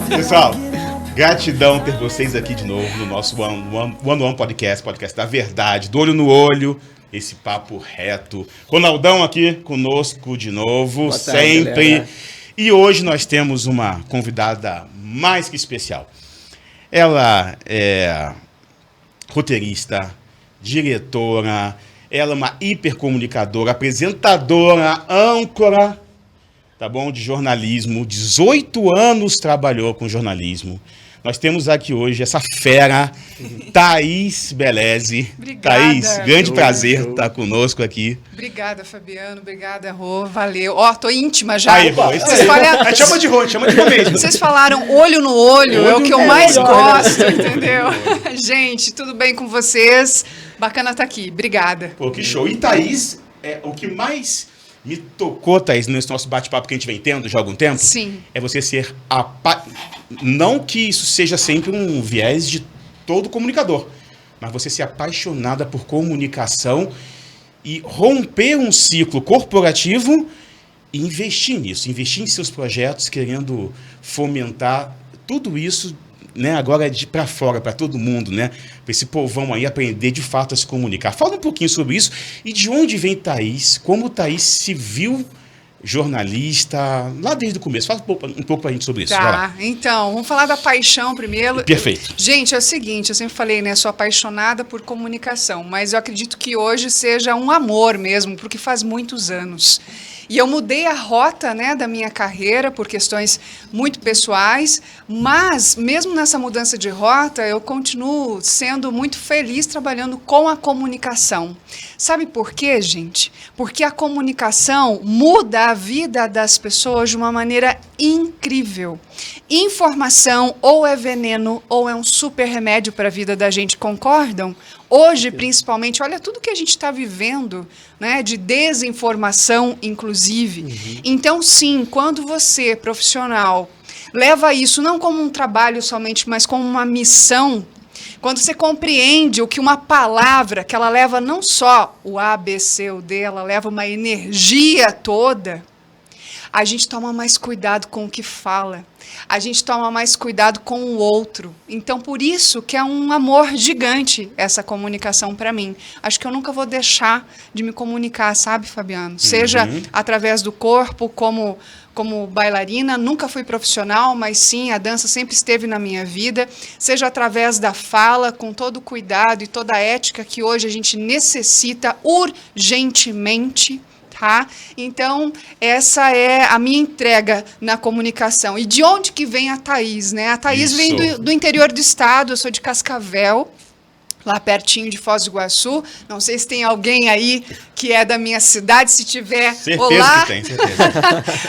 Pessoal, gratidão ter vocês aqui de novo no nosso One Podcast da verdade, do olho no olho, esse papo reto. Ronaldão aqui conosco de novo, Boa tarde, sempre. galera. E hoje nós temos uma convidada mais que especial. Ela é roteirista, diretora, ela é uma hipercomunicadora, apresentadora, âncora, tá bom? De jornalismo, 18 anos trabalhou com jornalismo. Nós temos aqui hoje essa fera, Thaís Beleze. Obrigada. Thaís, grande prazer estar conosco aqui. Obrigada, Fabiano. Obrigada, Rô. Valeu. Ó, tô íntima já. Aí, pô, a gente chama de Rô mesmo. Vocês falaram olho no olho, é o que eu mais gosto, entendeu? Gente, tudo bem com vocês? Bacana estar aqui. Obrigada. Pô, que show. E Thaís, o que mais me tocou, Thaís, nesse nosso bate-papo que a gente vem tendo já há algum tempo, Sim. é você ser não que isso seja sempre um viés de todo comunicador, mas você ser apaixonada por comunicação e romper um ciclo corporativo e investir nisso, investir em seus projetos, querendo fomentar tudo isso, né, agora de para fora, para todo mundo, né, para esse povão aí aprender de fato a se comunicar. Fala um pouquinho sobre isso e de onde vem Thaís, como Thaís se viu jornalista, lá desde o começo. Fala um pouco pra gente sobre isso. Tá, então, vamos falar da paixão primeiro. Perfeito. Gente, é o seguinte, eu sempre falei, né, sou apaixonada por comunicação, mas eu acredito que hoje seja um amor mesmo, porque faz muitos anos. E eu mudei a rota, né, da minha carreira por questões muito pessoais, mas mesmo nessa mudança de rota, eu continuo sendo muito feliz trabalhando com a comunicação. Sabe por quê, gente? Porque a comunicação muda a vida das pessoas de uma maneira incrível. Informação ou é veneno ou é um super remédio para a vida da gente, concordam? Hoje, principalmente, olha tudo que a gente está vivendo, né, de desinformação, inclusive. Então, sim, quando você, profissional, leva isso não como um trabalho somente, mas como uma missão, quando você compreende o que uma palavra, que ela leva não só o A, B, C ou D, ela leva uma energia toda, a gente toma mais cuidado com o que fala. A gente toma mais cuidado com o outro. Então, por isso que é um amor gigante essa comunicação para mim. Acho que eu nunca vou deixar de me comunicar, sabe, Fabiano? Seja através do corpo, como bailarina, nunca fui profissional, mas sim, a dança sempre esteve na minha vida. Seja através da fala, com todo o cuidado e toda a ética que hoje a gente necessita urgentemente. Tá? Então, essa é a minha entrega na comunicação. E de onde que vem a Thaís, né? A Thaís vem do interior do estado, eu sou de Cascavel, lá pertinho de Foz do Iguaçu. Não sei se tem alguém aí que é da minha cidade, se tiver. Certeza olá. Que tem, certeza.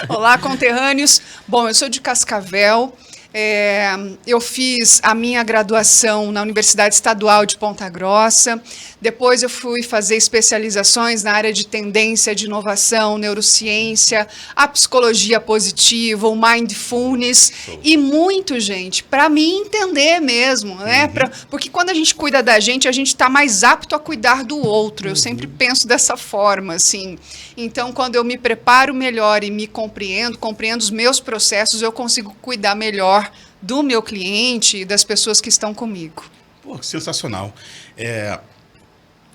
Olá, conterrâneos. Bom, eu sou de Cascavel. Eu fiz a minha graduação na Universidade Estadual de Ponta Grossa. Depois eu fui fazer especializações na área de tendência, de inovação, neurociência, a psicologia positiva, o mindfulness e muito, gente, para me entender mesmo, né? Porque quando a gente cuida da gente, a gente está mais apto a cuidar do outro. Eu sempre penso dessa forma, assim. Então, quando eu me preparo melhor e me compreendo os meus processos, eu consigo cuidar melhor do meu cliente e das pessoas que estão comigo. Pô, sensacional.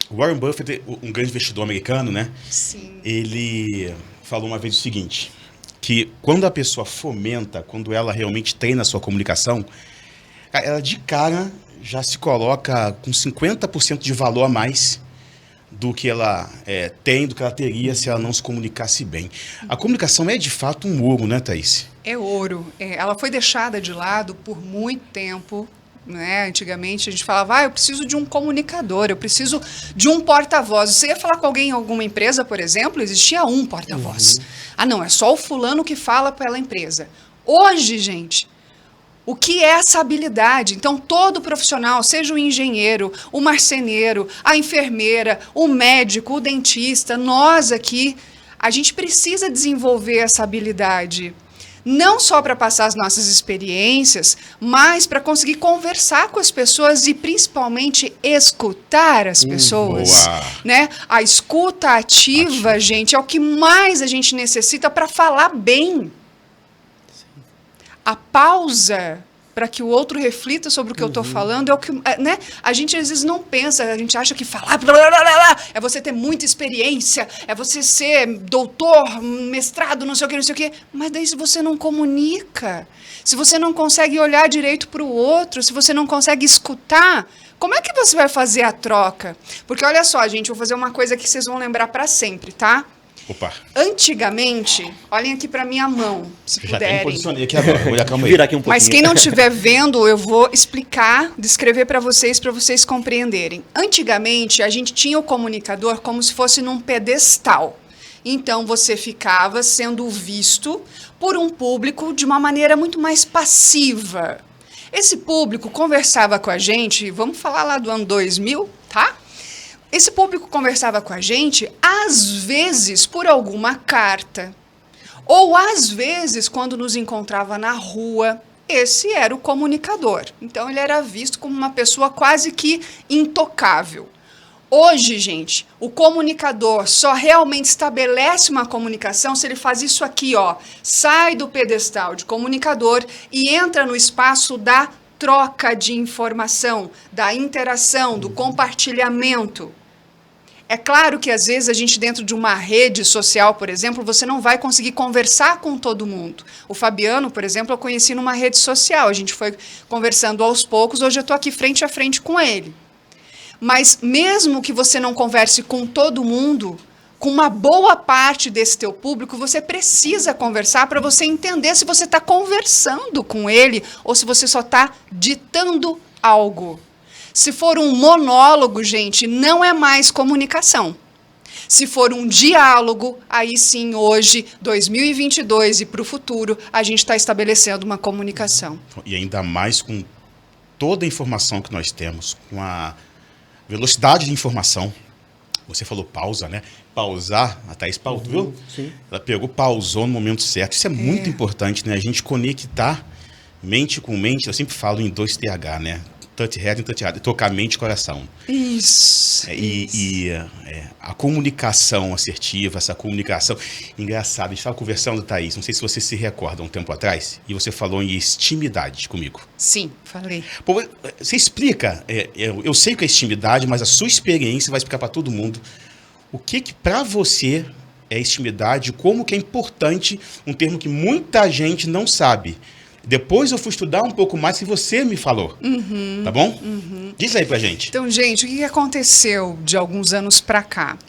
Warren Buffett, um grande investidor americano, né? Sim. Ele falou uma vez o seguinte, que quando a pessoa fomenta, quando ela realmente treina a sua comunicação, ela de cara já se coloca com 50% de valor a mais do que ela tem, do que ela teria se ela não se comunicasse bem. A comunicação é de fato um ouro, né, Thaís? É ouro. Ela foi deixada de lado por muito tempo. Né? Antigamente a gente falava, eu preciso de um comunicador, eu preciso de um porta-voz. Você ia falar com alguém em alguma empresa, por exemplo, existia um porta-voz. Ah, não, é só o fulano que fala pela empresa. Hoje, gente, o que é essa habilidade? Então, todo profissional, seja o engenheiro, o marceneiro, a enfermeira, o médico, o dentista, nós aqui, a gente precisa desenvolver essa habilidade. Não só para passar as nossas experiências, mas para conseguir conversar com as pessoas e principalmente escutar as pessoas. Né? A escuta ativa, gente, é o que mais a gente necessita para falar bem. A pausa para que o outro reflita sobre o que eu estou falando é o que, né? A gente às vezes não pensa, a gente acha que falar blá, blá, blá, blá, é você ter muita experiência, é você ser doutor, mestrado, não sei o quê. Mas daí se você não comunica, se você não consegue olhar direito para o outro, se você não consegue escutar, como é que você vai fazer a troca? Porque olha só, gente, eu vou fazer uma coisa que vocês vão lembrar para sempre, tá? Opa. Antigamente, olhem aqui para minha mão, se Já até me puderem. posicionei aqui agora. Vou calma aí. Virar aqui um pouquinho. Mas quem não estiver vendo, eu vou explicar, descrever para vocês compreenderem. Antigamente, a gente tinha o comunicador como se fosse num pedestal. Então, você ficava sendo visto por um público de uma maneira muito mais passiva. Esse público conversava com a gente, vamos falar lá do ano 2000, tá? Esse público conversava com a gente, às vezes, por alguma carta. Ou, às vezes, quando nos encontrava na rua. Esse era o comunicador. Então, ele era visto como uma pessoa quase que intocável. Hoje, gente, o comunicador só realmente estabelece uma comunicação se ele faz isso aqui, ó. Sai do pedestal de comunicador e entra no espaço da troca de informação, da interação, do compartilhamento. É claro que, às vezes, a gente dentro de uma rede social, por exemplo, você não vai conseguir conversar com todo mundo. O Fabiano, por exemplo, eu conheci numa rede social. A gente foi conversando aos poucos, hoje eu estou aqui frente a frente com ele. Mas mesmo que você não converse com todo mundo, com uma boa parte desse teu público, você precisa conversar para você entender se você está conversando com ele ou se você só está ditando algo. Se for um monólogo, gente, não é mais comunicação. Se for um diálogo, aí sim, hoje, 2022 e para o futuro, a gente está estabelecendo uma comunicação. E ainda mais com toda a informação que nós temos, com a velocidade de informação. Você falou pausa, né? Pausar, a Thaís pausou, viu? Sim. Ela pegou, pausou no momento certo. Isso é muito importante, né? A gente conectar mente com mente. Eu sempre falo em 2TH, né? Touch head e touch heart, tocar mente e coração. Isso. A comunicação assertiva, essa comunicação engraçada. A gente estava conversando, Thaís, não sei se você se recorda, um tempo atrás, e você falou em intimidade comigo. Sim, falei. Pô, você explica, eu sei que é intimidade, mas a sua experiência vai explicar para todo mundo o que para você é intimidade, como que é importante, um termo que muita gente não sabe. Depois eu fui estudar um pouco mais que você me falou, tá bom? Diz aí pra gente. Então, gente, o que aconteceu de alguns anos para cá?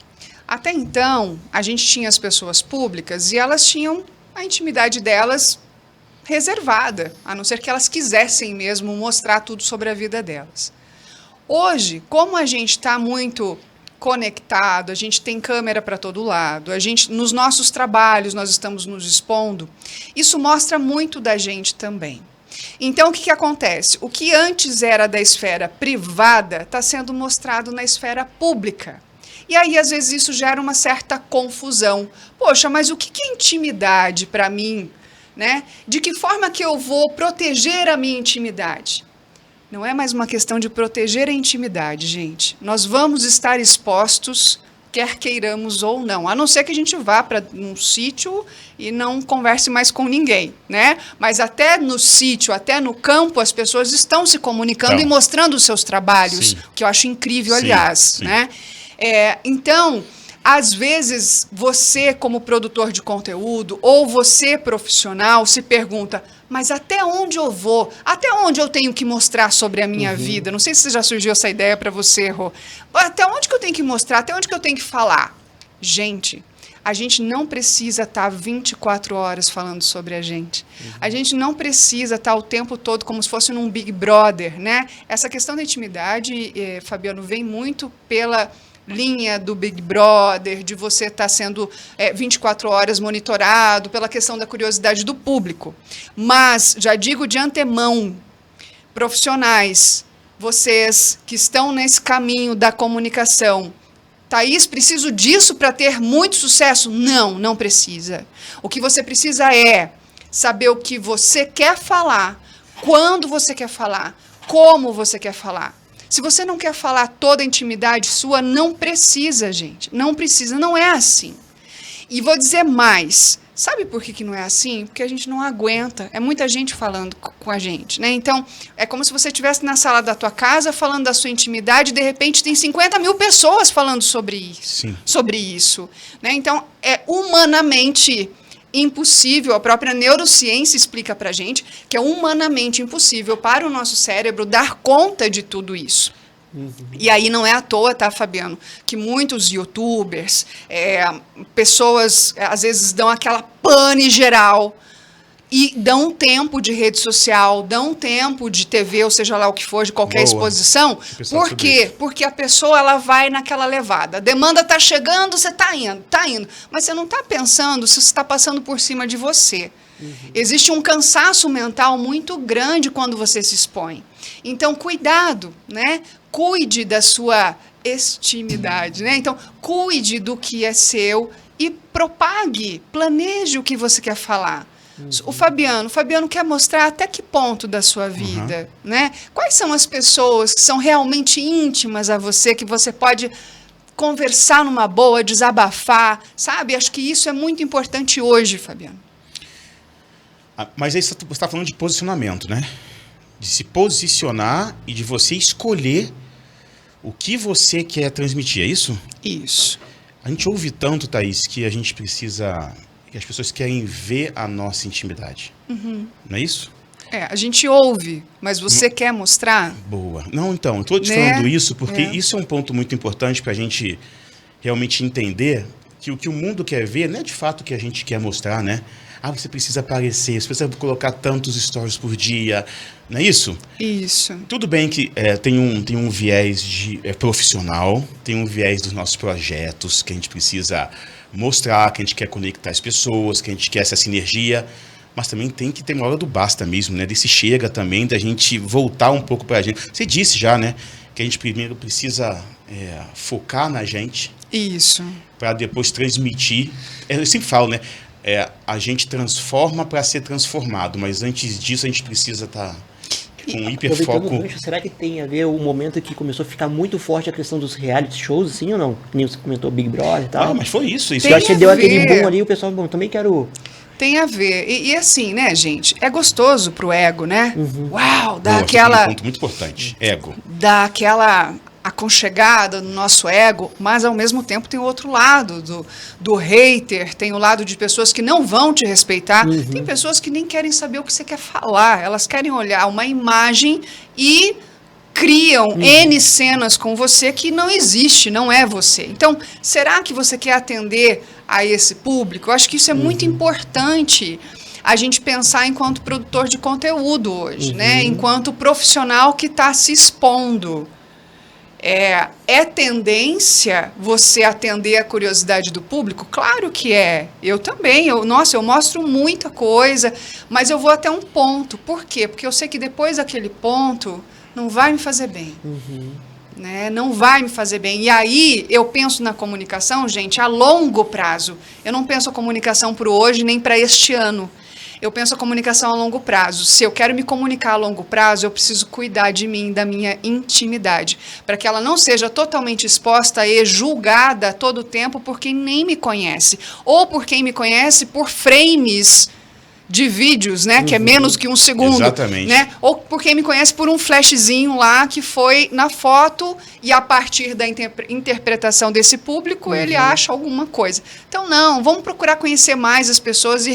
Até então, a gente tinha as pessoas públicas e elas tinham a intimidade delas reservada, a não ser que elas quisessem mesmo mostrar tudo sobre a vida delas. Hoje, como a gente está muito conectado, a gente tem câmera para todo lado, a gente, nos nossos trabalhos nós estamos nos expondo, isso mostra muito da gente também. Então, o que acontece? O que antes era da esfera privada está sendo mostrado na esfera pública. E aí, às vezes, isso gera uma certa confusão. Poxa, mas o que é intimidade para mim? Né? De que forma que eu vou proteger a minha intimidade? Não é mais uma questão de proteger a intimidade, gente. Nós vamos estar expostos, quer queiramos ou não. A não ser que a gente vá para um sítio e não converse mais com ninguém, né? Mas até no sítio, até no campo, as pessoas estão se comunicando e mostrando os seus trabalhos, Sim. que eu acho incrível, Sim, aliás, sim. né? Então, às vezes, você como produtor de conteúdo ou você profissional se pergunta, mas até onde eu vou? Até onde eu tenho que mostrar sobre a minha vida? Não sei se já surgiu essa ideia para você, Rô. Até onde que eu tenho que mostrar? Até onde que eu tenho que falar? Gente, a gente não precisa estar 24 horas falando sobre a gente. A gente não precisa estar o tempo todo como se fosse num Big Brother, né? Essa questão da intimidade, Fabiano, vem muito pela linha do Big Brother, de você estar sendo 24 horas monitorado, pela questão da curiosidade do público. Mas, já digo de antemão, profissionais, vocês que estão nesse caminho da comunicação, Thaís, preciso disso para ter muito sucesso? Não, não precisa. O que você precisa é saber o que você quer falar, quando você quer falar, como você quer falar. Se você não quer falar toda a intimidade sua, não precisa, gente. Não precisa, não é assim. E vou dizer mais. Sabe por que não é assim? Porque a gente não aguenta. É muita gente falando com a gente, né? Então, é como se você estivesse na sala da tua casa falando da sua intimidade e, de repente, tem 50 mil pessoas falando sobre isso. Sim. Sobre isso, né? Então, é humanamente impossível, a própria neurociência explica pra gente que é humanamente impossível para o nosso cérebro dar conta de tudo isso. E aí não é à toa, tá, Fabiano, que muitos youtubers, pessoas, às vezes dão aquela pane geral e dão um tempo de rede social, dão um tempo de TV, ou seja lá o que for, de qualquer exposição. Por quê? Porque a pessoa ela vai naquela levada. A demanda está chegando, você está indo. Mas você não está pensando se você está passando por cima de você. Existe um cansaço mental muito grande quando você se expõe. Então, cuidado, né? Cuide da sua intimidade, né? Então, cuide do que é seu e propague, planeje o que você quer falar. O Fabiano quer mostrar até que ponto da sua vida, né? Quais são as pessoas que são realmente íntimas a você, que você pode conversar numa boa, desabafar, sabe? Acho que isso é muito importante hoje, Fabiano. Mas aí você está falando de posicionamento, né? De se posicionar e de você escolher o que você quer transmitir, é isso? Isso. A gente ouve tanto, Thaís, que a gente precisa... que as pessoas querem ver a nossa intimidade. Não é isso? A gente ouve, mas você quer mostrar? Boa. Não, então, eu estou te falando isso porque isso é um ponto muito importante para a gente realmente entender que o que o mundo quer ver não é de fato o que a gente quer mostrar, né? Você precisa aparecer, você precisa colocar tantos stories por dia, não é isso? Isso. Tudo bem que tem um viés profissional, tem um viés dos nossos projetos que a gente precisa mostrar, que a gente quer conectar as pessoas, que a gente quer essa sinergia, mas também tem que ter uma hora do basta mesmo, né? Desse chega também, da gente voltar um pouco para a gente. Você disse já, né? Que a gente primeiro precisa focar na gente. Isso. Para depois transmitir. Eu sempre falo, né? A gente transforma para ser transformado, mas antes disso a gente precisa estar com um hiperfoco. Será que tem a ver o momento que começou a ficar muito forte a questão dos reality shows, assim ou não? Nem você comentou Big Brother e tal. Mas foi isso. Eu acho que deu aquele boom ali, o pessoal, também quero... Tem a ver. E assim, né, gente? É gostoso pro ego, né? Uau, dá Boa, aquela... um ponto muito importante, ego. Dá aquela aconchegada no nosso ego, mas ao mesmo tempo tem o outro lado do hater, tem o lado de pessoas que não vão te respeitar, tem pessoas que nem querem saber o que você quer falar, elas querem olhar uma imagem e criam N cenas com você que não existe, não é você. Então, será que você quer atender a esse público? Eu acho que isso é muito importante a gente pensar enquanto produtor de conteúdo hoje, né? Enquanto profissional que está se expondo. É tendência você atender a curiosidade do público? Claro que é. Eu também. Eu mostro muita coisa, mas eu vou até um ponto. Por quê? Porque eu sei que depois daquele ponto não vai me fazer bem. Né? Não vai me fazer bem. E aí eu penso na comunicação, gente, a longo prazo. Eu não penso a comunicação para hoje nem para este ano. Eu penso a comunicação a longo prazo. Se eu quero me comunicar a longo prazo, eu preciso cuidar de mim, da minha intimidade, para que ela não seja totalmente exposta e julgada a todo tempo por quem nem me conhece, ou por quem me conhece por frames de vídeos, né, que é menos que um segundo. Exatamente. Né? Ou por quem me conhece por um flashzinho lá que foi na foto e a partir da interpretação desse público ele acha alguma coisa. Então não, vamos procurar conhecer mais as pessoas e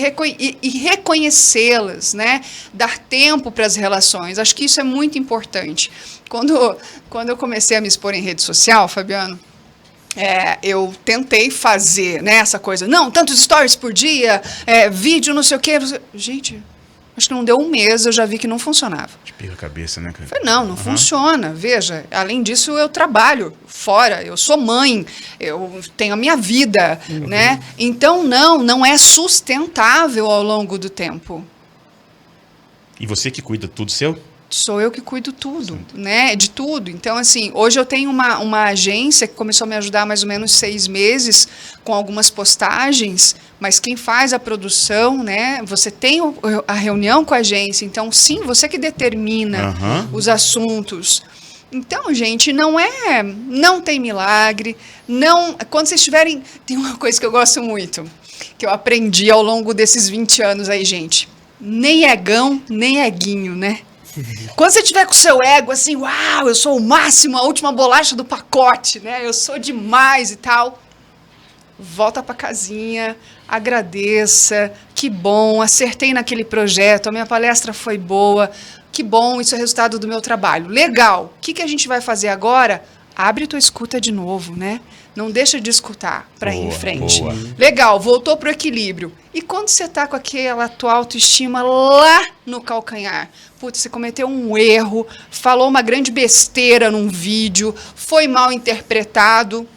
reconhecê-las, né? Dar tempo para as relações. Acho que isso é muito importante. Quando eu comecei a me expor em rede social, Fabiano, eu tentei fazer, né, essa coisa, não, tantos stories por dia, vídeo, não sei o quê. Gente, acho que não deu um mês, eu já vi que não funcionava. De pira a cabeça, né, cara? Falei, não funciona. Veja, além disso, eu trabalho fora, eu sou mãe, eu tenho a minha vida, né? Então, não é sustentável ao longo do tempo. E você que cuida tudo seu? Sou eu que cuido tudo, né? De tudo. Então, assim, hoje eu tenho uma agência que começou a me ajudar há mais ou menos 6 meses com algumas postagens, mas quem faz a produção, né? Você tem a reunião com a agência, então, sim, você que determina os assuntos. Então, gente, não tem milagre, quando vocês tiverem... Tem uma coisa que eu gosto muito, que eu aprendi ao longo desses 20 anos aí, gente. Nem egão, nem eguinho, né? Quando você tiver com o seu ego assim, uau, eu sou o máximo, a última bolacha do pacote, né? Eu sou demais e tal. Volta pra casinha, agradeça, que bom, acertei naquele projeto, a minha palestra foi boa, que bom, isso é resultado do meu trabalho. Legal, o que a gente vai fazer agora? Abre tua escuta de novo, né? Não deixa de escutar para ir em frente. Boa. Legal, voltou pro equilíbrio. E quando você tá com aquela tua autoestima lá no calcanhar? Putz, você cometeu um erro, falou uma grande besteira num vídeo, foi mal interpretado.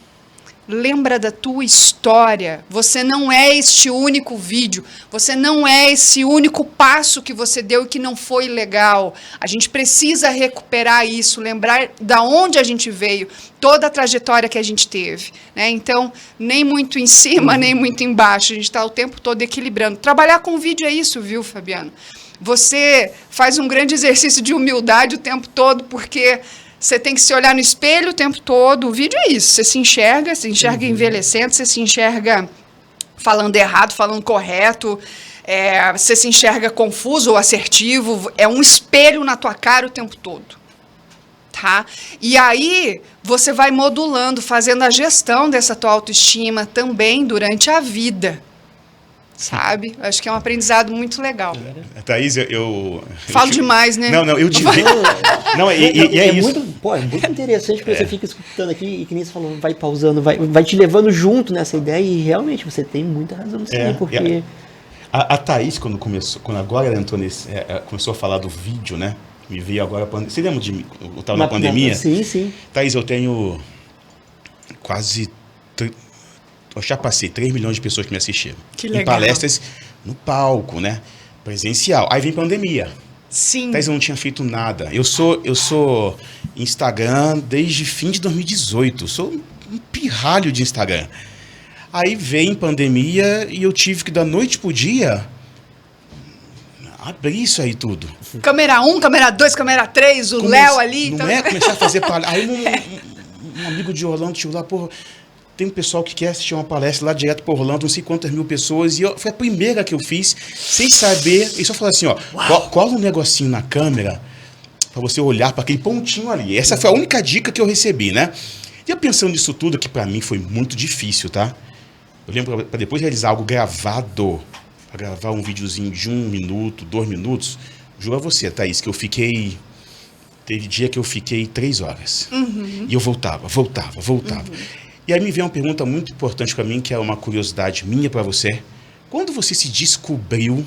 Lembra da tua história. Você não é este único vídeo. Você não é esse único passo que você deu e que não foi legal. A gente precisa recuperar isso, lembrar da onde a gente veio, toda a trajetória que a gente teve, né? Então, nem muito em cima, nem muito embaixo. A gente está o tempo todo equilibrando. Trabalhar com vídeo é isso, viu, Fabiano? Você faz um grande exercício de humildade o tempo todo, porque você tem que se olhar no espelho o tempo todo. O vídeo é isso. Você se enxerga envelhecendo, você se enxerga falando errado, falando correto, você se enxerga confuso ou assertivo. É um espelho na tua cara o tempo todo. Tá? E aí você vai modulando, fazendo a gestão dessa tua autoestima também durante a vida. Sabe? Acho que é um aprendizado muito legal. Thaís, eu Falo demais, né? Não, eu divido. Não, e é isso. É muito interessante que você fica escutando aqui e que nem você falou, vai pausando, vai te levando junto nessa ideia e realmente você tem muita razão nisso aí, porque... A Thaís, quando agora ela entrou começou a falar do vídeo, né? Me veio agora... Você lembra de o tal na pandemia? Sim. Thaís, eu tenho quase... Eu já passei 3 milhões de pessoas que me assistiram. Que legal. Em palestras no palco, né? Presencial. Aí vem pandemia. Sim. Thaís, eu não tinha feito nada. Eu sou Instagram desde fim de 2018. Eu sou um pirralho de Instagram. Aí vem pandemia e eu tive que, da noite pro dia, abrir isso aí tudo. Câmera 1, câmera 2, câmera 3, o Léo ali. Não é começar a fazer palestra. Aí um amigo de Orlando chegou lá, porra, tem um pessoal que quer assistir uma palestra lá direto por Orlando, não sei quantas mil pessoas, e foi a primeira que eu fiz, sem saber, e só falou assim, ó, cola um negocinho na câmera, pra você olhar para aquele pontinho ali. Essa foi a única dica que eu recebi, né? E eu pensando nisso tudo, que para mim foi muito difícil, tá? Eu lembro, para depois realizar algo gravado, para gravar um videozinho de 1 minuto, 2 minutos, juro a você, Thaís, que eu fiquei... Teve dia que eu fiquei 3 horas. Uhum. E eu voltava. Uhum. E aí me veio uma pergunta muito importante para mim, que é uma curiosidade minha para você. Quando você se descobriu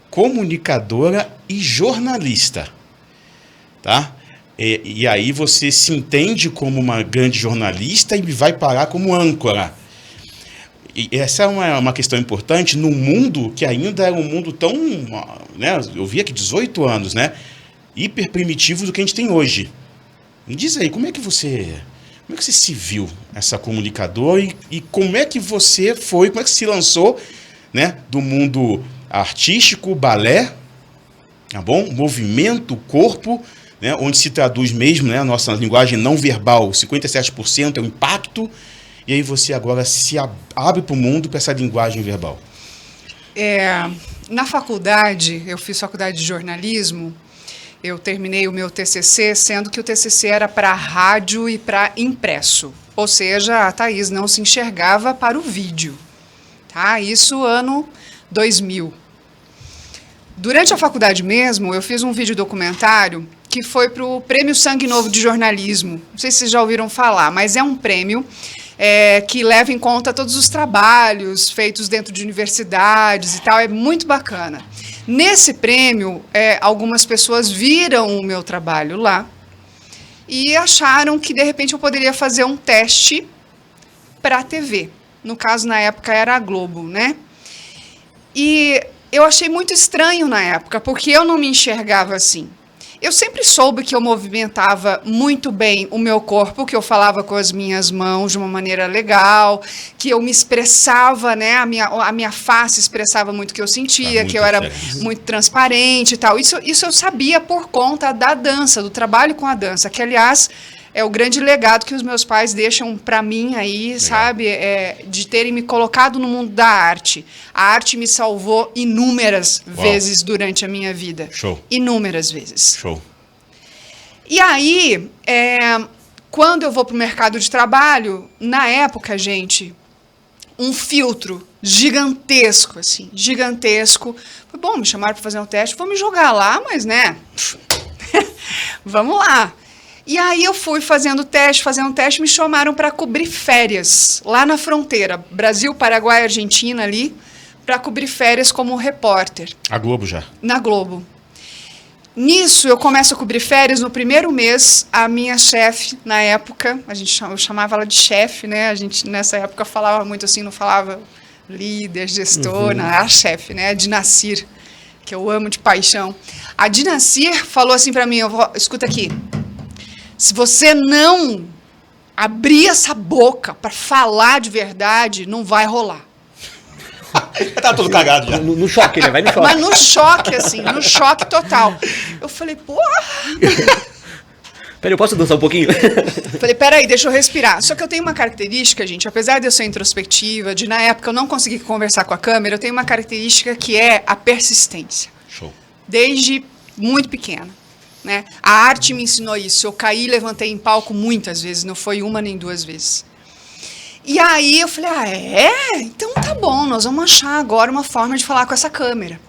comunicadora e jornalista, tá? E aí você se entende como uma grande jornalista e vai parar como âncora. E essa é uma questão importante num mundo que ainda é um mundo tão... Né, eu vi aqui 18 anos, né? Hiper primitivo do que a gente tem hoje. Me diz aí, como é que você se viu essa comunicadora e como é que você foi, como é que se lançou, né, do mundo artístico, balé, tá bom? Movimento, corpo, né, onde se traduz mesmo, né, a nossa linguagem não verbal, 57% é o impacto, e aí você agora se abre para o mundo para essa linguagem verbal. Na faculdade, eu fiz faculdade de jornalismo. Eu terminei o meu TCC, sendo que o TCC era para rádio e para impresso. Ou seja, a Thaís não se enxergava para o vídeo. Tá? Isso ano 2000. Durante a faculdade mesmo, eu fiz um vídeo documentário que foi para o Prêmio Sangue Novo de Jornalismo. Não sei se vocês já ouviram falar, mas é um prêmio que leva em conta todos os trabalhos feitos dentro de universidades e tal. É muito bacana. Nesse prêmio, algumas pessoas viram o meu trabalho lá e acharam que, de repente, eu poderia fazer um teste para a TV. No caso, na época, era a Globo, né? E eu achei muito estranho na época, porque eu não me enxergava assim. Eu sempre soube que eu movimentava muito bem o meu corpo, que eu falava com as minhas mãos de uma maneira legal, que eu me expressava, né? A minha face expressava muito o que eu sentia, que eu era muito transparente e tal. Isso eu sabia por conta da dança, do trabalho com a dança, que, aliás, é o grande legado que os meus pais deixam para mim aí, legal. Sabe? De terem me colocado no mundo da arte. A arte me salvou inúmeras vezes durante a minha vida. Show. Inúmeras vezes. Show. E aí, quando eu vou para o mercado de trabalho, na época, gente, um filtro gigantesco, assim, gigantesco. Bom, me chamaram para fazer um teste, vou me jogar lá, mas, né, vamos lá. E aí eu fui fazendo teste, me chamaram para cobrir férias, lá na fronteira, Brasil, Paraguai, Argentina, ali, para cobrir férias como repórter. A Globo já? Na Globo. Nisso, eu começo a cobrir férias. No primeiro mês, a minha chefe, na época, eu chamava ela de chefe, né? A gente, nessa época, falava muito assim, não falava líder, gestor, não, era chefe, né? A Dinacir, que eu amo de paixão. A Dinacir falou assim para mim, escuta aqui, se você não abrir essa boca para falar de verdade, não vai rolar. Tá todo cagado já. No choque, né? Vai no choque. Mas no choque, assim, no choque total. Eu falei, porra! Peraí, eu posso dançar um pouquinho? Falei, peraí, deixa eu respirar. Só que eu tenho uma característica, gente, apesar de eu ser introspectiva, de na época eu não conseguir conversar com a câmera, eu tenho uma característica que é a persistência. Show. Desde muito pequena, né? A arte me ensinou isso. Eu caí e levantei em palco muitas vezes, não foi uma nem duas vezes. E aí eu falei, então tá bom, nós vamos achar agora uma forma de falar com essa câmera.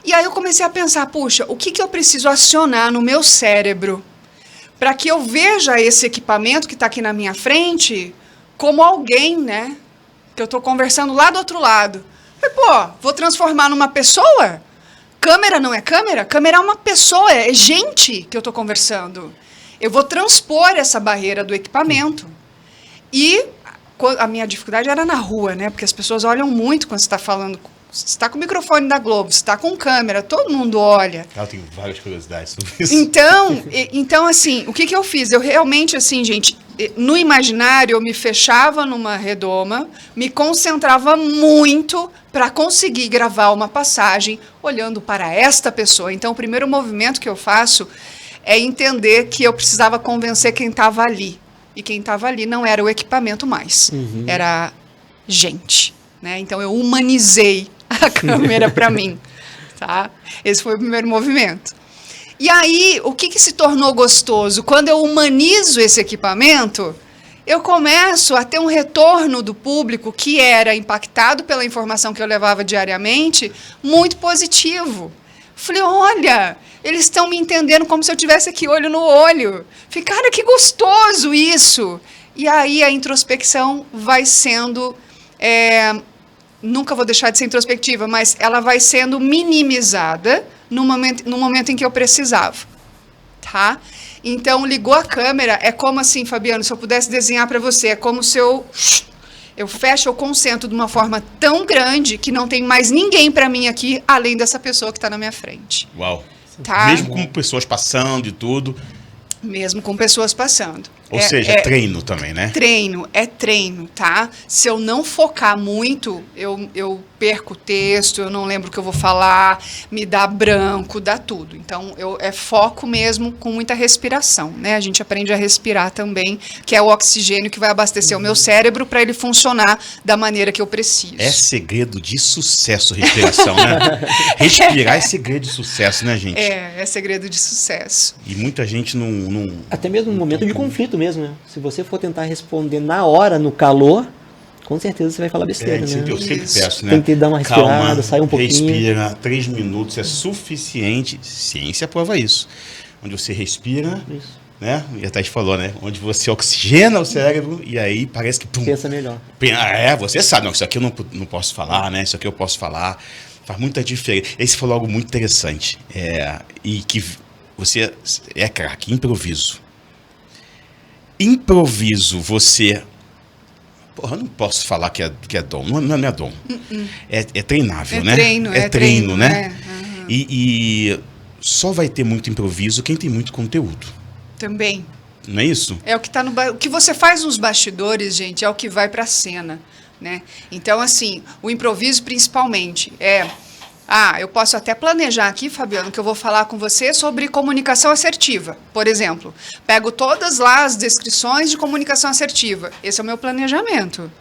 E aí eu comecei a pensar, puxa, o que eu preciso acionar no meu cérebro para que eu veja esse equipamento que está aqui na minha frente como alguém, né? Que eu estou conversando lá do outro lado. Falei, vou transformar numa pessoa? Câmera não é câmera? Câmera é uma pessoa, é gente que eu estou conversando. Eu vou transpor essa barreira do equipamento. E a minha dificuldade era na rua, né? Porque as pessoas olham muito quando você está falando. Você está com o microfone da Globo, você está com câmera, todo mundo olha. Eu tenho várias curiosidades sobre isso. Então, assim, o que eu fiz? Eu realmente, assim, gente, no imaginário, eu me fechava numa redoma, me concentrava muito para conseguir gravar uma passagem olhando para esta pessoa. Então, o primeiro movimento que eu faço é entender que eu precisava convencer quem estava ali. E quem estava ali não era o equipamento mais, era gente, né? Então eu humanizei a câmera para mim, tá? Esse foi o primeiro movimento. E aí, o que se tornou gostoso? Quando eu humanizo esse equipamento, eu começo a ter um retorno do público que era impactado pela informação que eu levava diariamente, muito positivo. Falei, olha, eles estão me entendendo como se eu tivesse aqui olho no olho. Falei, cara, que gostoso isso! E aí a introspecção vai sendo... nunca vou deixar de ser introspectiva, mas ela vai sendo minimizada no momento em que eu precisava. Tá? Então, ligou a câmera, é como assim, Fabiano, se eu pudesse desenhar para você, é como se eu fecho, eu concentro de uma forma tão grande que não tem mais ninguém para mim aqui, além dessa pessoa que está na minha frente. Uau. Tá? Mesmo com pessoas passando e tudo. Mesmo com pessoas passando. Ou seja, treino também, né? Treino, tá? Se eu não focar muito, eu perco o texto, eu não lembro o que eu vou falar, me dá branco, dá tudo. Então, é foco mesmo com muita respiração, né? A gente aprende a respirar também, que é o oxigênio que vai abastecer o meu cérebro para ele funcionar da maneira que eu preciso. É segredo de sucesso, respiração, né? Respirar é segredo de sucesso, né, gente? É segredo de sucesso. E muita gente não... Até mesmo no momento de conflito mesmo, né? Se você for tentar responder na hora, no calor, com certeza você vai falar besteira, né? Eu sempre peço, né? Tem que dar uma respirada, calma, sair um pouquinho. Respira, 3 minutos é suficiente. Ciência prova isso. Onde você respira, né? E a Thaís falou, né? Onde você oxigena o cérebro e aí parece que... Pum, pensa melhor. Você sabe, não, isso aqui eu não posso falar, né? Isso aqui eu posso falar. Faz muita diferença. Aí você falou algo muito interessante. E que você é craque, improviso. Improviso, você... Porra, eu não posso falar que é dom. Não é dom. É treinável, né? É treino, né? Uhum. E só vai ter muito improviso quem tem muito conteúdo. Também. Não é isso? É o que tá o que você faz nos bastidores, gente, é o que vai para a cena, né? Então, assim, o improviso principalmente Eu posso até planejar aqui, Fabiano, que eu vou falar com você sobre comunicação assertiva, por exemplo. Pego todas lá as descrições de comunicação assertiva. Esse é o meu planejamento.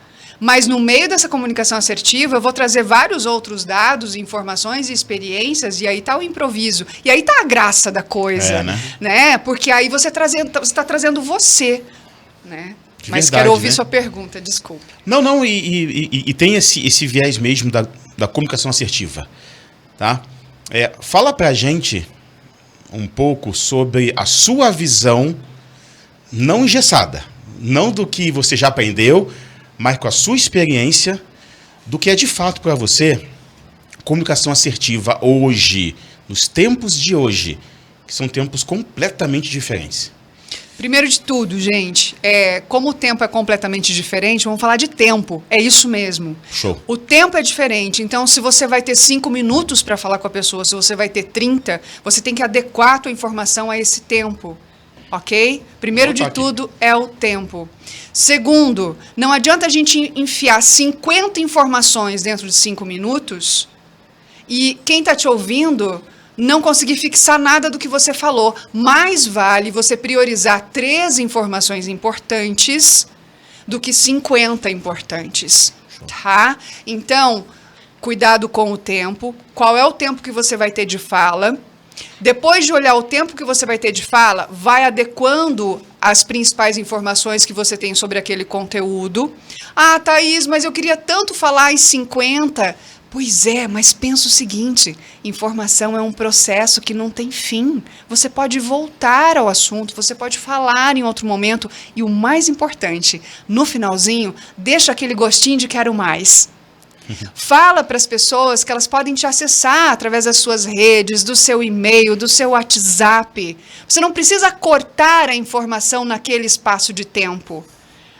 Mas no meio dessa comunicação assertiva, eu vou trazer vários outros dados, informações e experiências, e aí está o improviso. E aí está a graça da coisa, né? Porque aí você está trazendo você, né? Mas verdade, quero ouvir né? sua pergunta, desculpa. Não, e tem esse viés mesmo da comunicação assertiva, tá? Fala pra gente um pouco sobre a sua visão não engessada, não do que você já aprendeu, mas com a sua experiência do que é de fato para você comunicação assertiva hoje, nos tempos de hoje, que são tempos completamente diferentes. Primeiro de tudo, gente, como o tempo é completamente diferente, vamos falar de tempo. É isso mesmo. Show. O tempo é diferente. Então, se você vai ter 5 minutos para falar com a pessoa, se você vai ter 30, você tem que adequar a tua informação a esse tempo. Ok? Primeiro de tudo é o tempo. Segundo, não adianta a gente enfiar 50 informações dentro de 5 minutos e quem está te ouvindo não conseguir fixar nada do que você falou. Mais vale você priorizar 3 informações importantes do que 50 importantes. Tá? Então, cuidado com o tempo. Qual é o tempo que você vai ter de fala? Depois de olhar o tempo que você vai ter de fala, vai adequando as principais informações que você tem sobre aquele conteúdo. Thaís, mas eu queria tanto falar em 50. Pois é, mas pensa o seguinte, informação é um processo que não tem fim. Você pode voltar ao assunto, você pode falar em outro momento. E o mais importante, no finalzinho, deixa aquele gostinho de quero mais. Fala para as pessoas que elas podem te acessar através das suas redes, do seu e-mail, do seu WhatsApp. Você não precisa cortar a informação naquele espaço de tempo.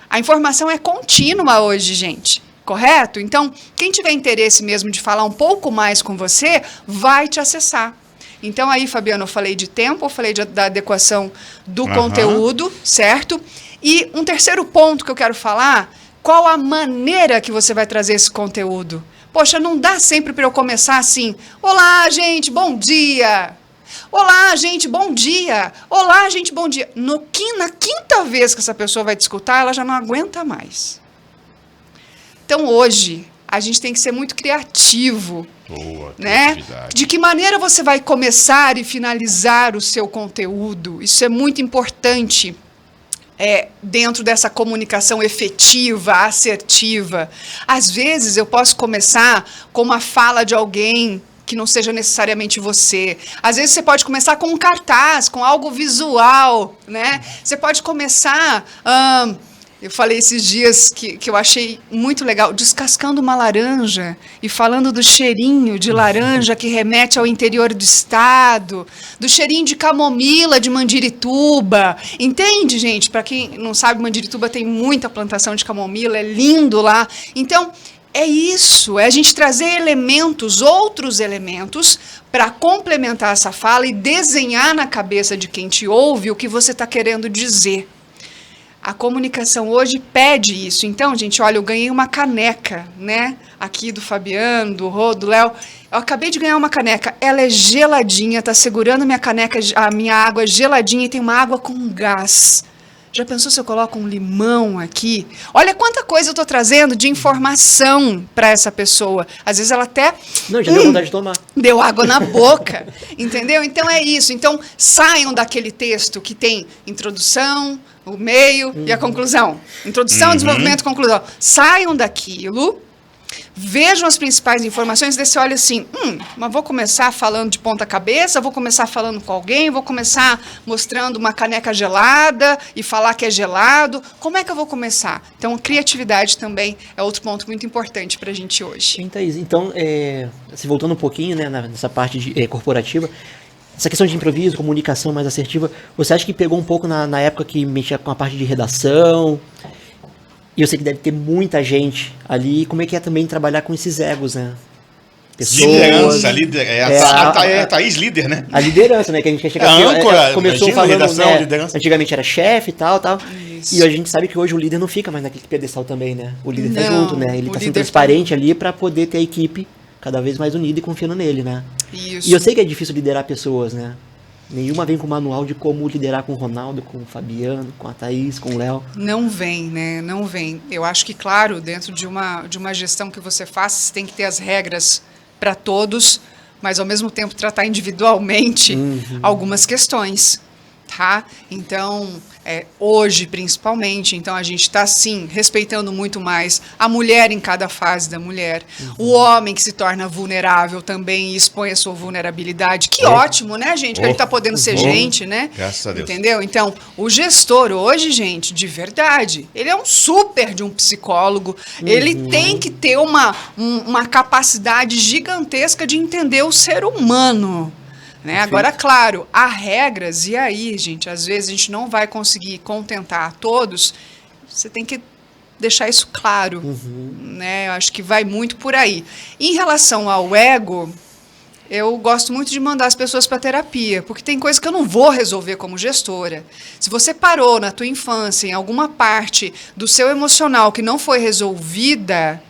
A informação é contínua hoje, gente. Correto? Então, quem tiver interesse mesmo de falar um pouco mais com você, vai te acessar. Então, aí, Fabiano, eu falei de tempo, eu falei da adequação do conteúdo, certo? E um terceiro ponto que eu quero falar, qual a maneira que você vai trazer esse conteúdo? Poxa, não dá sempre para eu começar assim, olá, gente, bom dia! Olá, gente, bom dia! Olá, gente, bom dia! Na quinta vez que essa pessoa vai te escutar, ela já não aguenta mais. Então, hoje, a gente tem que ser muito criativo. Boa, né? De que maneira você vai começar e finalizar o seu conteúdo? Isso é muito importante dentro dessa comunicação efetiva, assertiva. Às vezes, eu posso começar com uma fala de alguém que não seja necessariamente você. Às vezes, você pode começar com um cartaz, com algo visual, né? Você pode começar... eu falei esses dias que eu achei muito legal, descascando uma laranja e falando do cheirinho de laranja que remete ao interior do estado, do cheirinho de camomila de Mandirituba. Entende, gente? Para quem não sabe, Mandirituba tem muita plantação de camomila, é lindo lá. Então, é isso, é a gente trazer elementos, outros elementos, para complementar essa fala e desenhar na cabeça de quem te ouve o que você está querendo dizer. A comunicação hoje pede isso. Então, gente, olha, eu ganhei uma caneca, né? Aqui do Fabiano, do Rô, do Léo. Eu acabei de ganhar uma caneca. Ela é geladinha, tá segurando minha caneca, a minha água geladinha e tem uma água com gás. Já pensou se eu coloco um limão aqui? Olha quanta coisa eu tô trazendo de informação para essa pessoa. Às vezes ela até... Não, já deu vontade de tomar. Deu água na boca, entendeu? Então é isso. Então saiam daquele texto que tem introdução, o meio e a conclusão. Introdução, desenvolvimento, conclusão. Saiam daquilo, vejam as principais informações, daí você olha assim, mas vou começar falando de ponta cabeça, vou começar falando com alguém, vou começar mostrando uma caneca gelada e falar que é gelado. Como é que eu vou começar? Então, criatividade também é outro ponto muito importante para a gente hoje. Sim, Thaís. Então, se voltando um pouquinho, né, nessa parte corporativa, essa questão de improviso, comunicação mais assertiva, você acha que pegou um pouco na época que mexia com a parte de redação? E eu sei que deve ter muita gente ali. Como é que é também trabalhar com esses egos, né? Pessoas, a Thaís líder, né? A liderança, né? Que a gente quer chegar âncora, começou imagina, falando, redação, né, liderança. antigamente era chefe e tal. Isso. E a gente sabe que hoje o líder não fica mais naquele pedestal também, né? O líder tá Não, junto, né? Ele o tá sendo líder transparente ali para poder ter a equipe cada vez mais unida e confiando nele, né? Isso. E eu sei que é difícil liderar pessoas, né? Nenhuma vem com manual de como liderar com o Ronaldo, com o Fabiano, com a Thaís, com o Léo. Não vem, né? Não vem. Eu acho que, claro, dentro de uma gestão que você faça, você tem que ter as regras para todos, mas ao mesmo tempo tratar individualmente algumas questões, tá? Então, hoje principalmente, então a gente está sim respeitando muito mais a mulher em cada fase da mulher, o homem que se torna vulnerável também e expõe a sua vulnerabilidade. Que ótimo, né, gente? Que ele está podendo ser gente, né? Graças a Deus. Entendeu? Então, o gestor hoje, gente, de verdade, ele é um super de um psicólogo, ele tem que ter uma capacidade gigantesca de entender o ser humano. Né? Agora, claro, há regras, e aí, gente, às vezes a gente não vai conseguir contentar a todos, você tem que deixar isso claro, né? Eu acho que vai muito por aí. Em relação ao ego, eu gosto muito de mandar as pessoas para terapia, porque tem coisa que eu não vou resolver como gestora. Se você parou na tua infância, em alguma parte do seu emocional que não foi resolvida,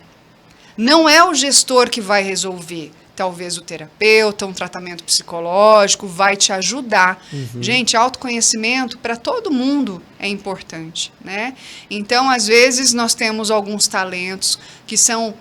não é o gestor que vai resolver. Talvez o terapeuta, um tratamento psicológico vai te ajudar. Gente, autoconhecimento para todo mundo é importante, né? Então, às vezes, nós temos alguns talentos que são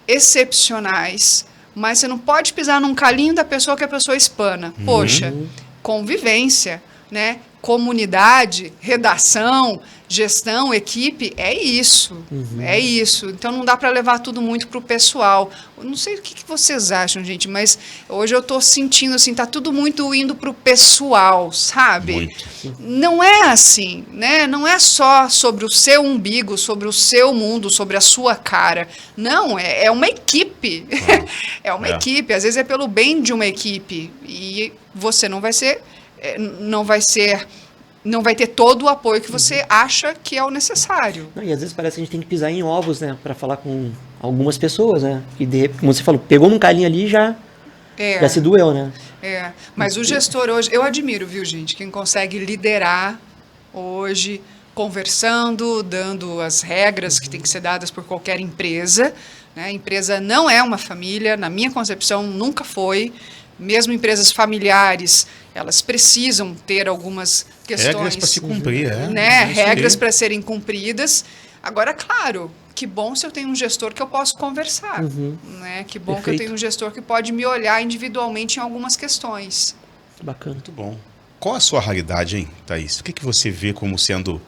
excepcionais, mas você não pode pisar num calinho da pessoa que a pessoa espana. Poxa, convivência, né? Comunidade, redação, gestão, equipe, é isso. É isso. Então não dá para levar tudo muito para o pessoal. Eu não sei o que vocês acham, gente, mas hoje eu estou sentindo assim, tá tudo muito indo para o pessoal, sabe? Muito. Não é assim, né? Não é só sobre o seu umbigo, sobre o seu mundo, sobre a sua cara. Não, é uma equipe. É uma equipe. Às vezes é pelo bem de uma equipe. E você não vai ter todo o apoio que você acha que é o necessário. Não, e às vezes parece que a gente tem que pisar em ovos, né? Pra falar com algumas pessoas, né? E como você falou, pegou num calinho ali e já se doeu, né? Mas o gestor hoje, eu admiro, viu, gente, quem consegue liderar hoje, conversando, dando as regras que tem que ser dadas por qualquer empresa, né? A empresa não é uma família, na minha concepção nunca foi. Mesmo empresas familiares, elas precisam ter algumas questões... Regras para se cumprir, né? Regras para serem cumpridas. Agora, claro, que bom se eu tenho um gestor que eu posso conversar. Né? Que bom que eu tenho um gestor que pode me olhar individualmente em algumas questões. Bacana. Muito bom. Qual a sua raridade, hein, Thaís? O que você vê como sendo...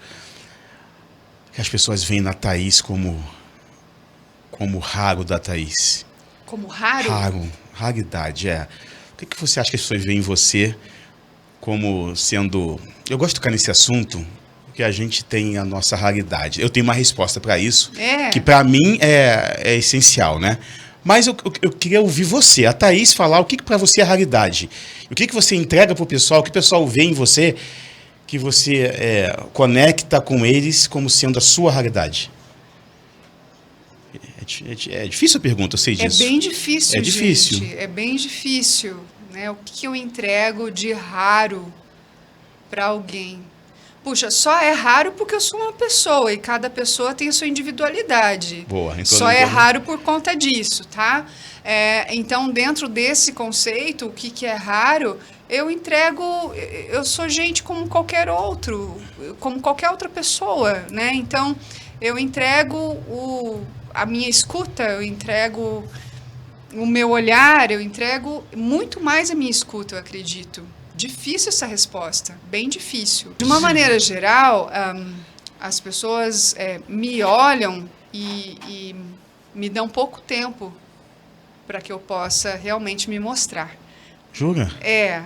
que as pessoas veem na Thaís como raro da Thaís? Como raro? Raridade, O que você acha que as pessoas veem em você como sendo... Eu gosto de tocar nesse assunto, porque a gente tem a nossa raridade. Eu tenho uma resposta para isso, que para mim é essencial, né? Mas eu queria ouvir você, a Thaís, falar o que para você é raridade. O que você entrega para o pessoal, o que o pessoal vê em você, que você conecta com eles como sendo a sua raridade. É difícil a pergunta, eu sei disso. É bem difícil, É difícil. gente. É bem difícil. Né? O que eu entrego de raro para alguém? Puxa, só é raro porque eu sou uma pessoa e cada pessoa tem a sua individualidade. Boa. Então, só é raro por conta disso, tá? Então, dentro desse conceito, o que é raro, eu entrego... Eu sou gente como qualquer outro, como qualquer outra pessoa, né? Então, eu entrego a minha escuta, eu entrego o meu olhar, eu entrego muito mais a minha escuta, eu acredito. Difícil essa resposta, bem difícil. De uma maneira geral, as pessoas me olham e me dão pouco tempo para que eu possa realmente me mostrar. Jura? É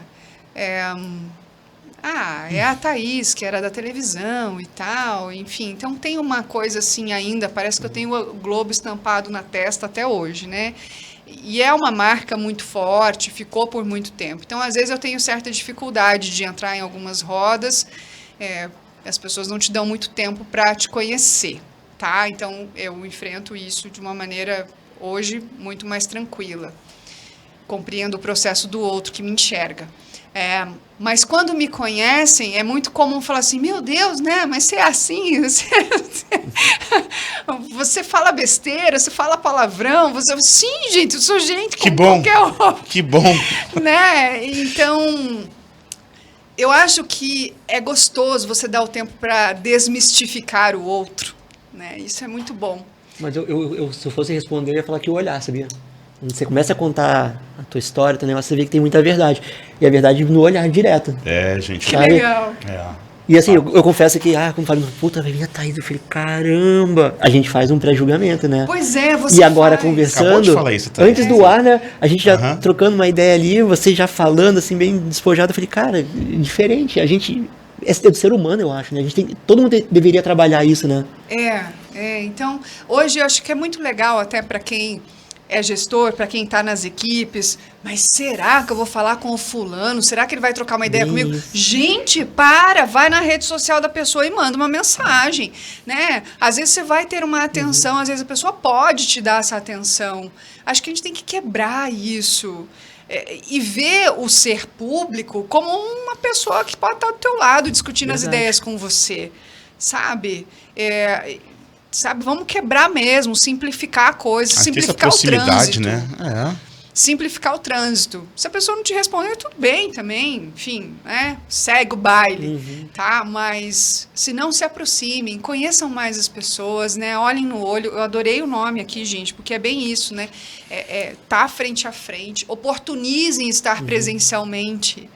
a Thaís, que era da televisão e tal, enfim. Então tem uma coisa assim ainda, parece que eu tenho o Globo estampado na testa até hoje, né? E é uma marca muito forte, ficou por muito tempo. Então, às vezes, eu tenho certa dificuldade de entrar em algumas rodas, as pessoas não te dão muito tempo para te conhecer, tá? Então, eu enfrento isso de uma maneira, hoje, muito mais tranquila. Compreendo o processo do outro que me enxerga. Mas quando me conhecem, é muito comum falar assim, meu Deus, né? Mas você é assim, você fala besteira, você fala palavrão, sim, gente, eu sou gente como qualquer outro. Que bom. Né? Então, eu acho que é gostoso você dar o tempo para desmistificar o outro, né? Isso é muito bom. Mas se eu fosse responder, eu ia falar que o olhar, sabia? Quando você começa a contar a tua história, teu negócio, você vê que tem muita verdade. E a verdade no olhar direto. Gente. Que legal. E assim, eu confesso que, como falei, puta, vai vir a Thaís. Eu falei, caramba. A gente faz um pré-julgamento, né? Pois é, você E agora faz. conversando, Acabou de falar isso, Thaís. antes do ar, né? A gente já trocando uma ideia ali, você já falando assim, bem despojado. Eu falei, cara, diferente. A gente é do ser humano, eu acho, né? A gente tem, todo mundo deveria trabalhar isso, né? Então, hoje eu acho que é muito legal até para quem é gestor, para quem está nas equipes, mas será que eu vou falar com o fulano? Será que ele vai trocar uma ideia comigo? Gente, vai na rede social da pessoa e manda uma mensagem, né? Às vezes você vai ter uma atenção, às vezes a pessoa pode te dar essa atenção. Acho que a gente tem que quebrar isso. E ver o ser público como uma pessoa que pode estar do teu lado discutindo as ideias com você, sabe? Vamos quebrar mesmo, simplificar a coisa, simplificar o trânsito. Né? Simplificar o trânsito. Se a pessoa não te responder, tudo bem também, enfim, né? Segue o baile, tá? Mas se não se aproximem, conheçam mais as pessoas, né? Olhem no olho. Eu adorei o nome aqui, gente, porque é bem isso, né? Tá frente a frente, oportunizem estar presencialmente.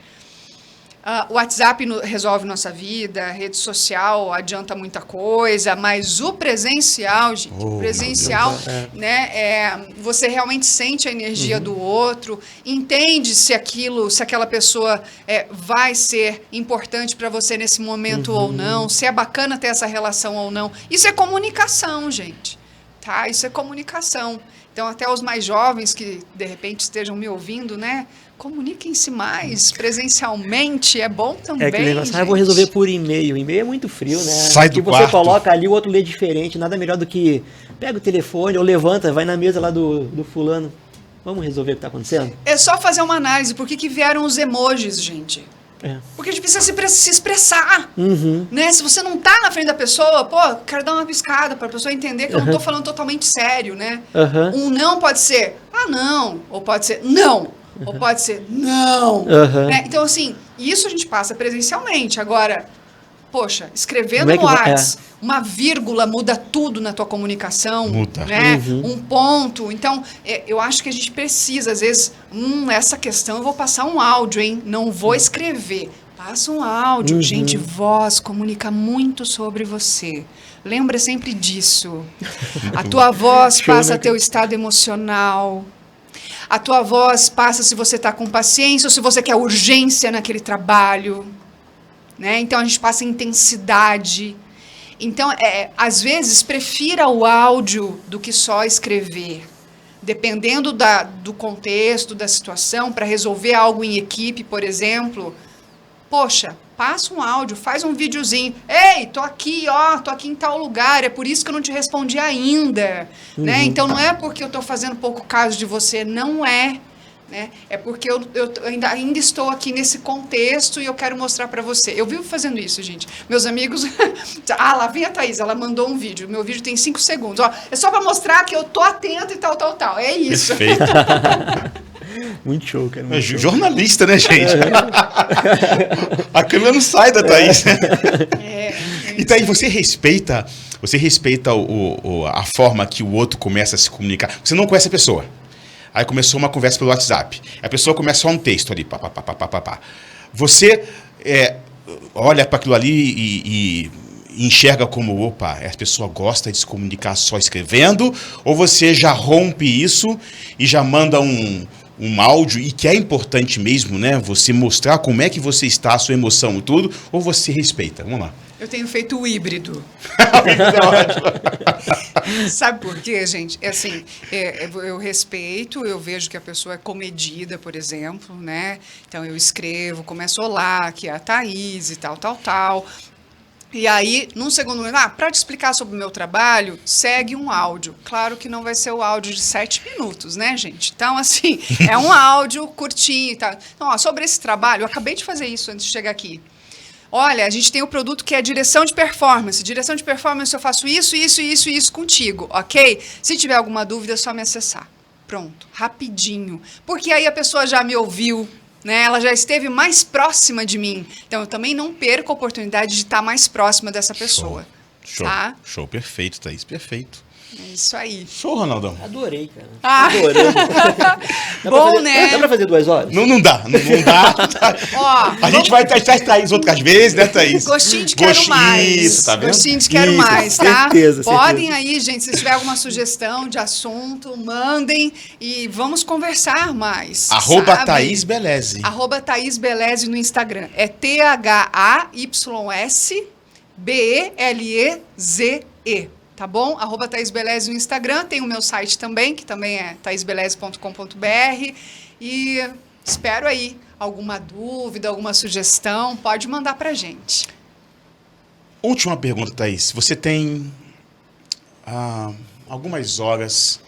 O WhatsApp resolve nossa vida, a rede social adianta muita coisa, mas o presencial, gente, né, você realmente sente a energia do outro, entende se aquela pessoa vai ser importante para você nesse momento ou não, se é bacana ter essa relação ou não. Isso é comunicação, gente, tá? Isso é comunicação. Então, até os mais jovens que, de repente, estejam me ouvindo, né? Comuniquem-se mais presencialmente, é bom também, que negócio, eu vou resolver por e-mail. E-mail é muito frio, né? Sai do quarto. Você coloca ali, o outro lê diferente. Nada melhor do que pega o telefone ou levanta, vai na mesa lá do fulano. Vamos resolver o que está acontecendo? É só fazer uma análise. Por que vieram os emojis, gente? Porque a gente precisa se expressar, né? Se você não tá na frente da pessoa, quero dar uma piscada para a pessoa entender que eu não tô falando totalmente sério, né? Um não pode ser, não. Ou pode ser, não. Ou pode ser, não. Né? Então, assim, isso a gente passa presencialmente. Agora, poxa, escrevendo no WhatsApp, uma vírgula muda tudo na tua comunicação. Muda. Né? Um ponto. Então, eu acho que a gente precisa, às vezes, essa questão eu vou passar um áudio, hein? Não vou escrever. Passa um áudio. Gente, voz comunica muito sobre você. Lembra sempre disso. A tua voz passa teu estado emocional. A tua voz passa se você está com paciência ou se você quer urgência naquele trabalho. Né? Então, a gente passa intensidade. Então, às vezes, prefira o áudio do que só escrever. Dependendo do contexto, da situação, para resolver algo em equipe, por exemplo, poxa, passa um áudio, faz um videozinho. Ei, tô aqui em tal lugar, é por isso que eu não te respondi ainda. Né? Então, não é porque eu tô fazendo pouco caso de você, não é. Né? É porque eu ainda estou aqui nesse contexto e eu quero mostrar para você. Eu vivo fazendo isso, gente. Meus amigos... lá vem a Thaís, ela mandou um vídeo. Meu vídeo tem 5 segundos. É só para mostrar que eu tô atento e tal. É isso. Perfeito. Muito show, cara. Muito show. Jornalista, né, gente? A câmera não sai da Thaís. E Thaís, você respeita a forma que o outro começa a se comunicar. Você não conhece a pessoa. Aí começou uma conversa pelo WhatsApp. A pessoa começa só um texto ali. Você olha para aquilo ali e enxerga como, opa, a pessoa gosta de se comunicar só escrevendo, ou você já rompe isso e já manda um áudio, e que é importante mesmo, né? Você mostrar como é que você está, a sua emoção e tudo, ou você respeita? Vamos lá. Eu tenho feito o híbrido. Sabe por quê, gente? É assim, eu respeito, eu vejo que a pessoa é comedida, por exemplo, né? Então eu escrevo, começo, olá, aqui é a Thaís e tal. E aí, num segundo momento, para te explicar sobre o meu trabalho, segue um áudio. Claro que não vai ser o áudio de 7 minutos, né, gente? Então, assim, é um áudio curtinho e tal. Então, ó, sobre esse trabalho, eu acabei de fazer isso antes de chegar aqui. Olha, a gente tem o produto que é direção de performance. Direção de performance, eu faço isso, isso, isso e isso contigo, ok? Se tiver alguma dúvida, é só me acessar. Pronto, rapidinho. Porque aí a pessoa já me ouviu, né? Ela já esteve mais próxima de mim. Então, eu também não perco a oportunidade de estar mais próxima dessa pessoa. Show, Tá? show, perfeito, Thaís, perfeito. É isso aí. Show, Ronaldão. Adorei, cara. Ah. Adorando. Bom, né? Dá pra fazer 2 horas? Não dá. Ó, A gente vai testar Thaís outras vezes, né, Thaís? gostinho de quero mais. Isso, tá vendo? Gostinho de quero Isso, mais, tá? certeza. Podem aí, gente, se tiver alguma sugestão de assunto, mandem e vamos conversar mais. Arroba sabe? Thaís Beleze. Arroba Thaís Beleze no Instagram. É THAYSBELEZE. Tá bom? Arroba Thaís Beleze no Instagram. Tem o meu site também, que também é thaisbeleze.com.br. E espero aí alguma dúvida, alguma sugestão. Pode mandar pra gente. Última pergunta, Thaís. Você tem algumas horas,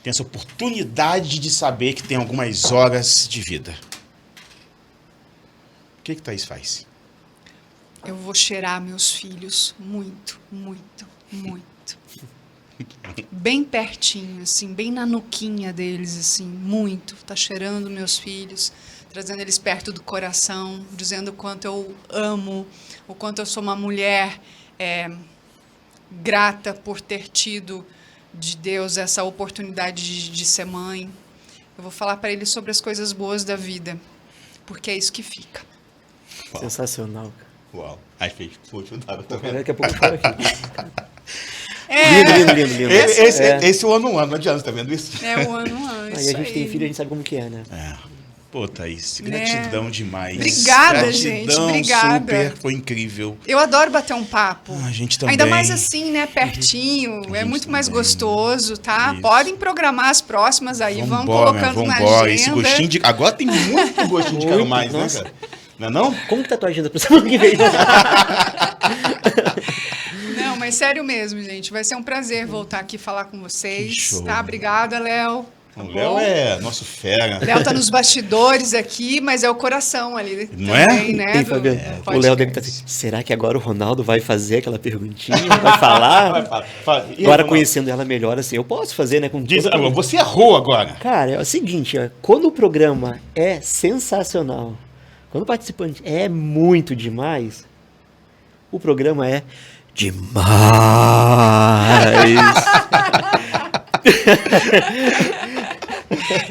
tem essa oportunidade de saber que tem algumas horas de vida. O que Thaís faz? Eu vou cheirar meus filhos muito, muito, muito. Bem pertinho, assim, bem na nuquinha deles, assim, muito. Tá cheirando meus filhos, trazendo eles perto do coração, dizendo o quanto eu amo, o quanto eu sou uma mulher grata por ter tido de Deus essa oportunidade de ser mãe. Eu vou falar para eles sobre as coisas boas da vida, porque é isso que fica. Uau. Sensacional, cara. Uau. Aí fez. Daqui a pouco eu paro aqui. Lindo. Esse é o ano, não adianta, tá vendo isso? É o ano. Aí a gente tem filho, a gente sabe como que é, né? Pô, Thaís, gratidão demais. Obrigada, gratidão, gente. Obrigada. Super, foi incrível. Eu adoro bater um papo. A gente também. Ainda mais assim, né? Pertinho. É muito mais também. gostoso, tá? Isso. Podem programar as próximas aí. Vamos Vambora, colocando na vambora. agenda. Esse gostinho de... Agora tem muito gostinho de quero mais, nossa. né, cara? Não é não? Como que tá a tua agenda pra semana que vem? Não, mas sério mesmo, gente. Vai ser um prazer voltar aqui falar com vocês. Que show. Tá? Obrigada, Léo. Tá O bom? Léo é nosso fera. Léo tá nos bastidores aqui, mas é o coração ali. Não também, é? né? Ei, Fabiano, o podcast. Léo deve estar assim, será que agora o Ronaldo vai fazer aquela perguntinha? Vai falar? E Agora aí, conhecendo ela melhor, assim, eu posso fazer, né? Com Diz, todo- você errou agora. Cara, é o seguinte, ó, quando o programa é sensacional, quando o participante é muito demais, o programa é demais.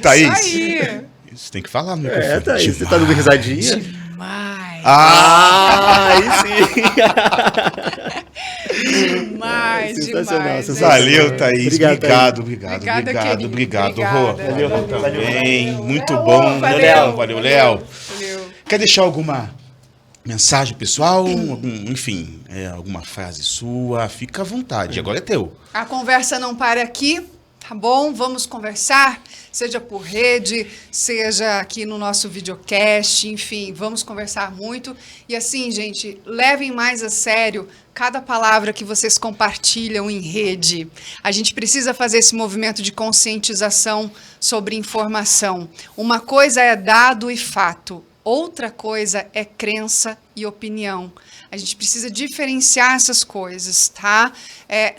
Thaís, Isso aí. isso tem que falar no microfone. Thaís, você tá dando risadinha? Demais. Aí sim. Demais, Sensacional, demais. sensacional. Valeu, Thaís. Obrigado, Obrigada, querido. Obrigado. Obrigada. Rô. Valeu, Também, valeu. muito Léo, bom. valeu. Valeu, Léo. Valeu. Quer deixar alguma mensagem pessoal? Enfim, alguma frase sua? Fica à vontade, agora é teu. A conversa não para aqui, tá bom? Vamos conversar, seja por rede, seja aqui no nosso videocast, enfim, vamos conversar muito. E assim, gente, levem mais a sério cada palavra que vocês compartilham em rede. A gente precisa fazer esse movimento de conscientização sobre informação. Uma coisa é dado e fato. Outra coisa é crença e opinião. A gente precisa diferenciar essas coisas, tá?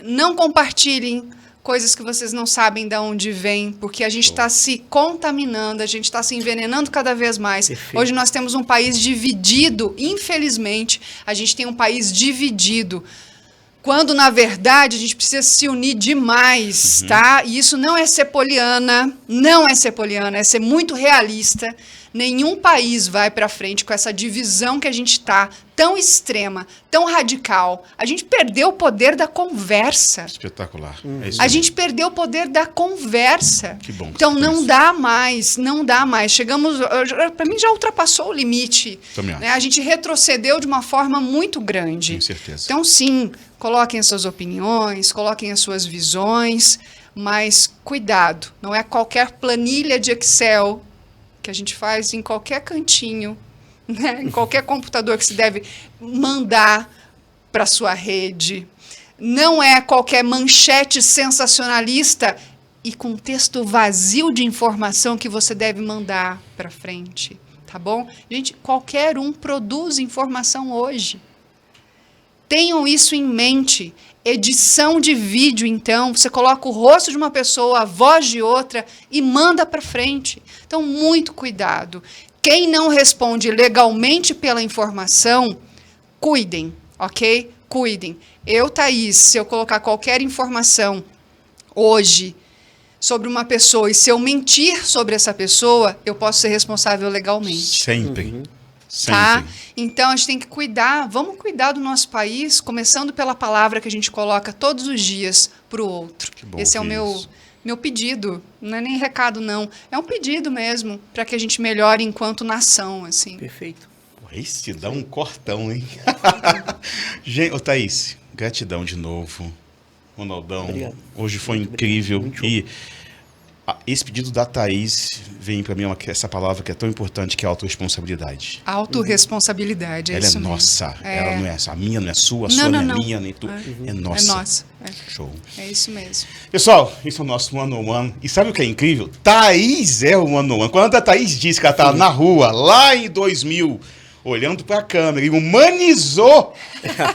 Não compartilhem coisas que vocês não sabem de onde vêm, porque a gente está se contaminando, a gente está se envenenando cada vez mais. Perfeito. Hoje nós temos um país dividido, infelizmente, a gente tem um país dividido. Quando, na verdade, a gente precisa se unir demais, tá? E isso não é ser poliana, é ser muito realista. Nenhum país vai para frente com essa divisão que a gente tá, tão extrema, tão radical. A gente perdeu o poder da conversa. Espetacular. É isso A mesmo. gente perdeu o poder da conversa. Que bom que Então você não fez. dá mais, não dá mais. Chegamos, para mim já ultrapassou o limite. Também acho. Né? A gente retrocedeu de uma forma muito grande. Com certeza. Então sim, coloquem as suas opiniões, coloquem as suas visões, mas cuidado, não é qualquer planilha de Excel que a gente faz em qualquer cantinho, né? Em qualquer computador que se deve mandar para sua rede. Não é qualquer manchete sensacionalista e com texto vazio de informação que você deve mandar para frente, tá bom? Gente, qualquer um produz informação hoje. Tenham isso em mente. Edição de vídeo, então, você coloca o rosto de uma pessoa, a voz de outra e manda para frente. Então, muito cuidado. Quem não responde legalmente pela informação, cuidem, ok? Cuidem. Eu, Thaís, se eu colocar qualquer informação hoje sobre uma pessoa e se eu mentir sobre essa pessoa, eu posso ser responsável legalmente. Sempre. Sempre. Tá? Então, a gente tem que cuidar, vamos cuidar do nosso país, começando pela palavra que a gente coloca todos os dias para o outro. bom Esse é o meu pedido, não é nem recado não, é um pedido mesmo, para que a gente melhore enquanto nação, assim. Perfeito. Esse dá um cortão, hein? Gente, ô Thaís, gratidão de novo. Ronaldão, Obrigado. hoje foi Muito incrível. obrigado. Muito E esse pedido da Thaís vem para mim essa palavra que é tão importante, que é a autorresponsabilidade. Autorresponsabilidade, é Ela é isso mesmo. nossa, É. ela não é a minha, não é sua, a Não, sua não, não, é não. minha, nem tu. É É nossa. nossa. Show. É isso mesmo. Pessoal, esse é o nosso one-on-one. E sabe o que é incrível? Thaís é o one-on-one. Quando a Thaís disse que ela estava na rua, lá em 2000, olhando para a câmera e humanizou,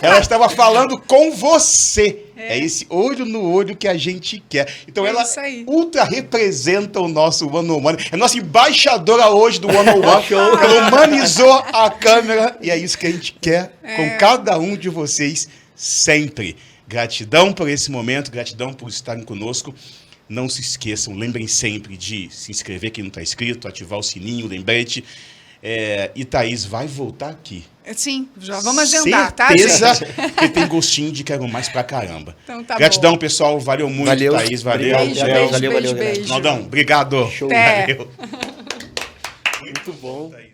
ela estava falando com você. É esse olho no olho que a gente quer. Então ela isso aí. ultra representa o nosso one-on-one. É nossa embaixadora hoje do one-on-one. Ela humanizou a câmera e é isso que a gente quer com cada um de vocês sempre. Gratidão por esse momento, gratidão por estarem conosco. Não se esqueçam, lembrem sempre de se inscrever quem não está inscrito, ativar o sininho, lembrete. E Thaís vai voltar aqui. Sim, já vamos agendar, Certeza tá, gente? que tem gostinho de quero mais pra caramba. Então tá Gratidão, bom. pessoal. Valeu muito, Valeu. Thaís. Valeu. Obrigado. Beijo, Léo. beijo, Valeu, beijo, valeu, galera. beijo. Naldão, obrigado. Show. Até. Valeu. Muito bom. Thaís.